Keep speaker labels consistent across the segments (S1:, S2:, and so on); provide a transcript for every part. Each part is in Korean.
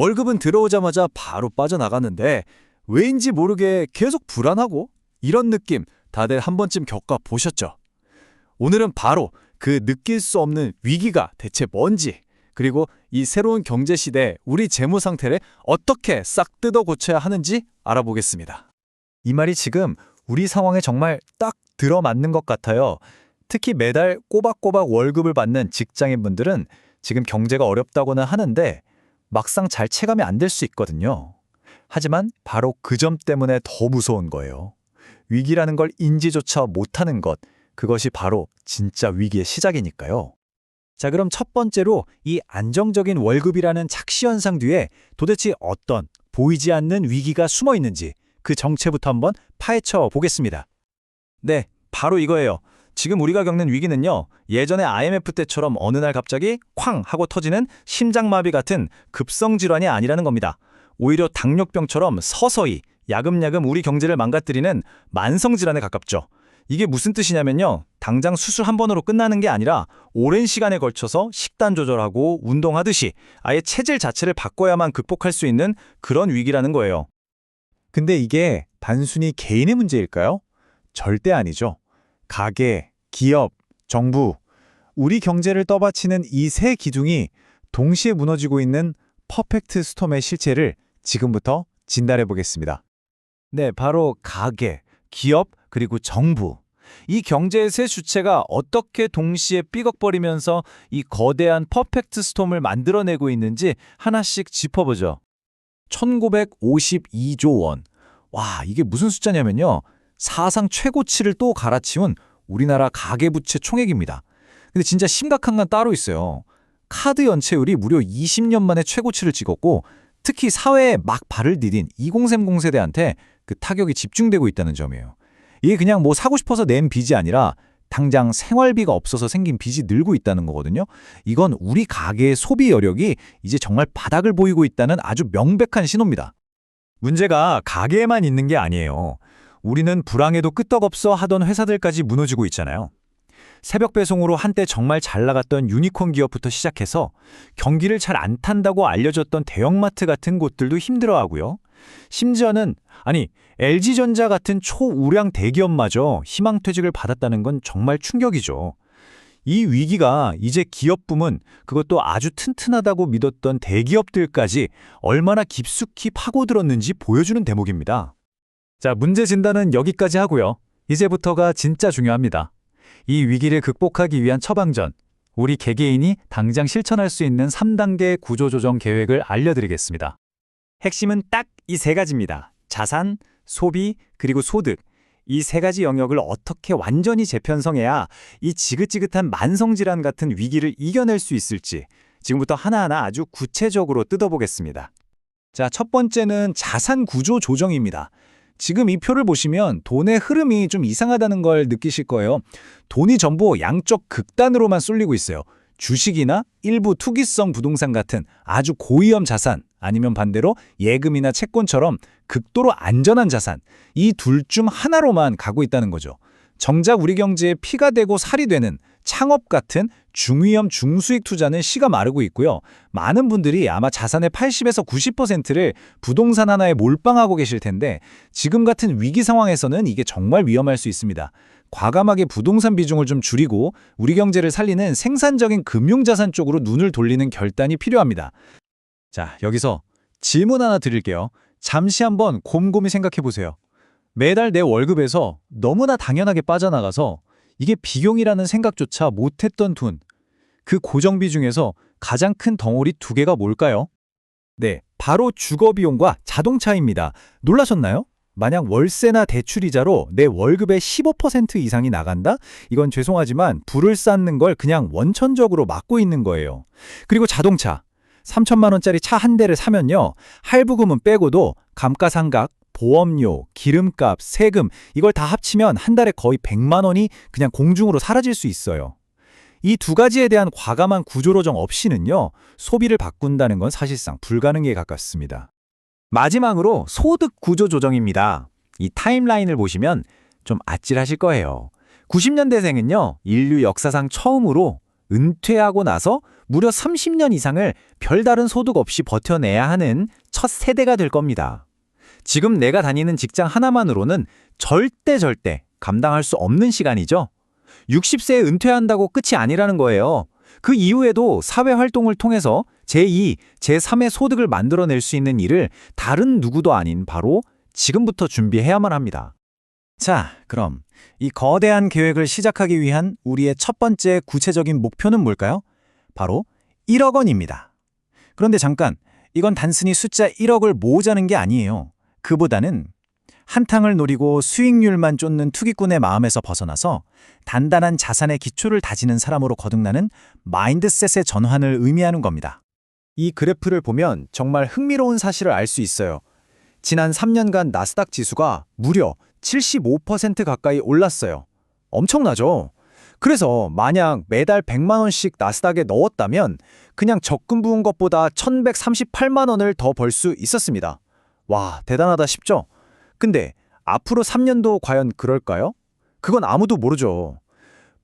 S1: 월급은 들어오자마자 바로 빠져나가는데 왜인지 모르게 계속 불안하고 이런 느낌 다들 한 번쯤 겪어보셨죠? 오늘은 바로 그 느낄 수 없는 위기가 대체 뭔지, 그리고 이 새로운 경제 시대에 우리 재무 상태를 어떻게 싹 뜯어 고쳐야 하는지 알아보겠습니다.
S2: 이 말이 지금 우리 상황에 정말 딱 들어맞는 것 같아요. 특히 매달 꼬박꼬박 월급을 받는 직장인분들은 지금 경제가 어렵다고는 하는데 막상 잘 체감이 안 될 수 있거든요. 하지만 바로 그 점 때문에 더 무서운 거예요. 위기라는 걸 인지조차 못하는 것, 그것이 바로 진짜 위기의 시작이니까요. 자, 그럼 첫 번째로 이 안정적인 월급이라는 착시현상 뒤에 도대체 어떤 보이지 않는 위기가 숨어 있는지 그 정체부터 한번 파헤쳐 보겠습니다. 네, 바로 이거예요. 지금 우리가 겪는 위기는요, 예전에 IMF 때처럼 어느 날 갑자기 쾅 하고 터지는 심장마비 같은 급성 질환이 아니라는 겁니다. 오히려 당뇨병처럼 서서히 야금야금 우리 경제를 망가뜨리는 만성 질환에 가깝죠. 이게 무슨 뜻이냐면요, 당장 수술 한 번으로 끝나는 게 아니라 오랜 시간에 걸쳐서 식단 조절하고 운동하듯이 아예 체질 자체를 바꿔야만 극복할 수 있는 그런 위기라는 거예요. 근데 이게 단순히 개인의 문제일까요? 절대 아니죠. 가계, 기업, 정부, 우리 경제를 떠받치는 이 세 기둥이 동시에 무너지고 있는 퍼펙트 스톰의 실체를 지금부터 진단해 보겠습니다. 네, 바로 가계, 기업, 그리고 정부. 이 경제의 세 주체가 어떻게 동시에 삐걱거리면서 이 거대한 퍼펙트 스톰을 만들어내고 있는지 하나씩 짚어보죠. 1952조 원. 와, 이게 무슨 숫자냐면요, 사상 최고치를 또 갈아치운 우리나라 가계부채 총액입니다. 근데 진짜 심각한 건 따로 있어요. 카드 연체율이 무려 20년 만에 최고치를 찍었고, 특히 사회에 막 발을 디딘 2030 세대한테 그 타격이 집중되고 있다는 점이에요. 이게 그냥 뭐 사고 싶어서 낸 빚이 아니라 당장 생활비가 없어서 생긴 빚이 늘고 있다는 거거든요. 이건 우리 가계의 소비 여력이 이제 정말 바닥을 보이고 있다는 아주 명백한 신호입니다. 문제가 가계에만 있는 게 아니에요. 우리는 불황에도 끄떡없어 하던 회사들까지 무너지고 있잖아요. 새벽 배송으로 한때 정말 잘 나갔던 유니콘 기업부터 시작해서 경기를 잘 안 탄다고 알려졌던 대형마트 같은 곳들도 힘들어하고요. 심지어는 LG전자 같은 초우량 대기업마저 희망퇴직을 받았다는 건 정말 충격이죠. 이 위기가 이제 기업 부문, 그것도 아주 튼튼하다고 믿었던 대기업들까지 얼마나 깊숙이 파고들었는지 보여주는 대목입니다. 자, 문제 진단은 여기까지 하고요. 이제부터가 진짜 중요합니다. 이 위기를 극복하기 위한 처방전, 우리 개개인이 당장 실천할 수 있는 3단계 구조조정 계획을 알려드리겠습니다. 핵심은 딱 이 세 가지입니다. 자산, 소비, 그리고 소득. 이 세 가지 영역을 어떻게 완전히 재편성해야 이 지긋지긋한 만성질환 같은 위기를 이겨낼 수 있을지 지금부터 하나하나 아주 구체적으로 뜯어보겠습니다. 자, 첫 번째는 자산 구조 조정입니다. 지금 이 표를 보시면 돈의 흐름이 좀 이상하다는 걸 느끼실 거예요. 돈이 전부 양쪽 극단으로만 쏠리고 있어요. 주식이나 일부 투기성 부동산 같은 아주 고위험 자산, 아니면 반대로 예금이나 채권처럼 극도로 안전한 자산, 이 둘 중 하나로만 가고 있다는 거죠. 정작 우리 경제에 피가 되고 살이 되는 창업 같은 중위험 중수익 투자는 씨가 마르고 있고요. 많은 분들이 아마 자산의 80에서 90%를 부동산 하나에 몰빵하고 계실 텐데 지금 같은 위기 상황에서는 이게 정말 위험할 수 있습니다. 과감하게 부동산 비중을 좀 줄이고 우리 경제를 살리는 생산적인 금융자산 쪽으로 눈을 돌리는 결단이 필요합니다. 자, 여기서 질문 하나 드릴게요. 잠시 한번 곰곰이 생각해 보세요. 매달 내 월급에서 너무나 당연하게 빠져나가서 이게 비용이라는 생각조차 못했던 돈, 그 고정비 중에서 가장 큰 덩어리 두 개가 뭘까요? 네, 바로 주거비용과 자동차입니다. 놀라셨나요? 만약 월세나 대출이자로 내 월급의 15% 이상이 나간다? 이건 죄송하지만 불을 쌓는 걸 그냥 원천적으로 막고 있는 거예요. 그리고 자동차. 3천만 원짜리 차 한 대를 사면요, 할부금은 빼고도 감가상각, 보험료, 기름값, 세금 이걸 다 합치면 한 달에 거의 100만 원이 그냥 공중으로 사라질 수 있어요. 이 두 가지에 대한 과감한 구조조정 없이는요, 소비를 바꾼다는 건 사실상 불가능에 가깝습니다. 마지막으로 소득 구조조정입니다. 이 타임라인을 보시면 좀 아찔하실 거예요. 90년대생은요, 인류 역사상 처음으로 은퇴하고 나서 무려 30년 이상을 별다른 소득 없이 버텨내야 하는 첫 세대가 될 겁니다. 지금 내가 다니는 직장 하나만으로는 절대 감당할 수 없는 시간이죠. 60세에 은퇴한다고 끝이 아니라는 거예요. 그 이후에도 사회 활동을 통해서 제2, 제3의 소득을 만들어낼 수 있는 일을 다른 누구도 아닌 바로 지금부터 준비해야만 합니다. 자, 그럼 이 거대한 계획을 시작하기 위한 우리의 첫 번째 구체적인 목표는 뭘까요? 바로 1억 원입니다. 그런데 잠깐, 이건 단순히 숫자 1억을 모으자는 게 아니에요. 그보다는 한탕을 노리고 수익률만 쫓는 투기꾼의 마음에서 벗어나서 단단한 자산의 기초를 다지는 사람으로 거듭나는 마인드셋의 전환을 의미하는 겁니다. 이 그래프를 보면 정말 흥미로운 사실을 알 수 있어요. 지난 3년간 나스닥 지수가 무려 75% 가까이 올랐어요. 엄청나죠? 그래서 만약 매달 100만 원씩 나스닥에 넣었다면 그냥 적금 부은 것보다 1138만 원을 더 벌 수 있었습니다. 와, 대단하다 싶죠? 근데 앞으로 3년도 과연 그럴까요? 그건 아무도 모르죠.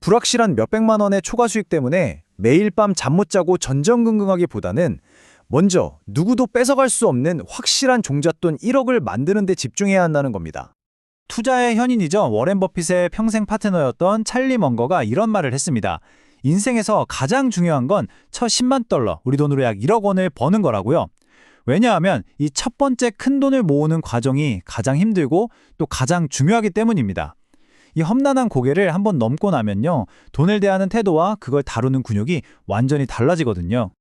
S2: 불확실한 몇백만 원의 초과 수익 때문에 매일 밤 잠 못 자고 전전긍긍하기보다는 먼저 누구도 뺏어갈 수 없는 확실한 종잣돈 1억을 만드는 데 집중해야 한다는 겁니다. 투자의 현인이죠. 워렌 버핏의 평생 파트너였던 찰리 먼거가 이런 말을 했습니다. 인생에서 가장 중요한 건 첫 10만 달러, 우리 돈으로 약 1억 원을 버는 거라고요. 왜냐하면 이 첫 번째 큰 돈을 모으는 과정이 가장 힘들고 또 가장 중요하기 때문입니다. 이 험난한 고개를 한번 넘고 나면요, 돈을 대하는 태도와 그걸 다루는 근육이 완전히 달라지거든요.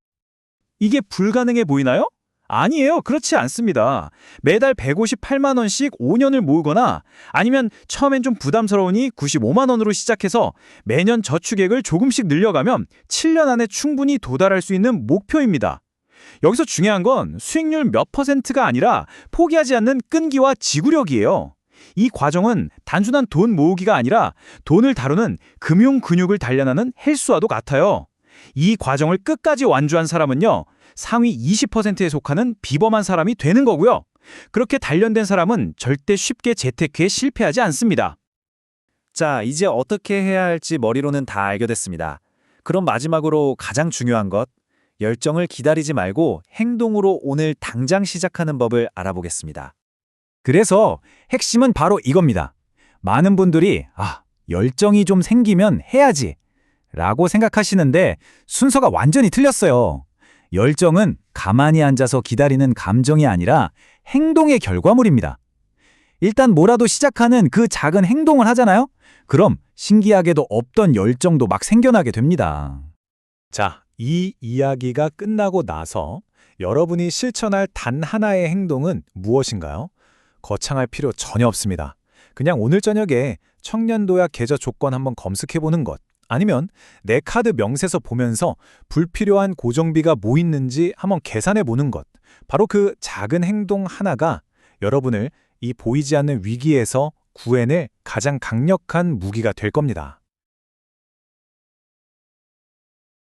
S2: 이게 불가능해 보이나요? 아니에요. 그렇지 않습니다. 매달 158만 원씩 5년을 모으거나 아니면 처음엔 좀 부담스러우니 95만 원으로 시작해서 매년 저축액을 조금씩 늘려가면 7년 안에 충분히 도달할 수 있는 목표입니다. 여기서 중요한 건 수익률 몇 퍼센트가 아니라 포기하지 않는 끈기와 지구력이에요. 이 과정은 단순한 돈 모으기가 아니라 돈을 다루는 금융 근육을 단련하는 헬스와도 같아요. 이 과정을 끝까지 완주한 사람은요, 상위 20%에 속하는 비범한 사람이 되는 거고요. 그렇게 단련된 사람은 절대 쉽게 재테크에 실패하지 않습니다. 자, 이제 어떻게 해야 할지 머리로는 다 알게 됐습니다. 그럼 마지막으로 가장 중요한 것, 열정을 기다리지 말고 행동으로 오늘 당장 시작하는 법을 알아보겠습니다. 그래서 핵심은 바로 이겁니다. 많은 분들이 열정이 좀 생기면 해야지 라고 생각하시는데 순서가 완전히 틀렸어요. 열정은 가만히 앉아서 기다리는 감정이 아니라 행동의 결과물입니다. 일단 뭐라도 시작하는 그 작은 행동을 하잖아요? 그럼 신기하게도 없던 열정도 막 생겨나게 됩니다. 자, 이 이야기가 끝나고 나서 여러분이 실천할 단 하나의 행동은 무엇인가요? 거창할 필요 전혀 없습니다. 그냥 오늘 저녁에 청년도약 계좌 조건 한번 검색해보는 것, 아니면 내 카드 명세서 보면서 불필요한 고정비가 뭐 있는지 한번 계산해보는 것, 바로 그 작은 행동 하나가 여러분을 이 보이지 않는 위기에서 구해낼 가장 강력한 무기가 될 겁니다.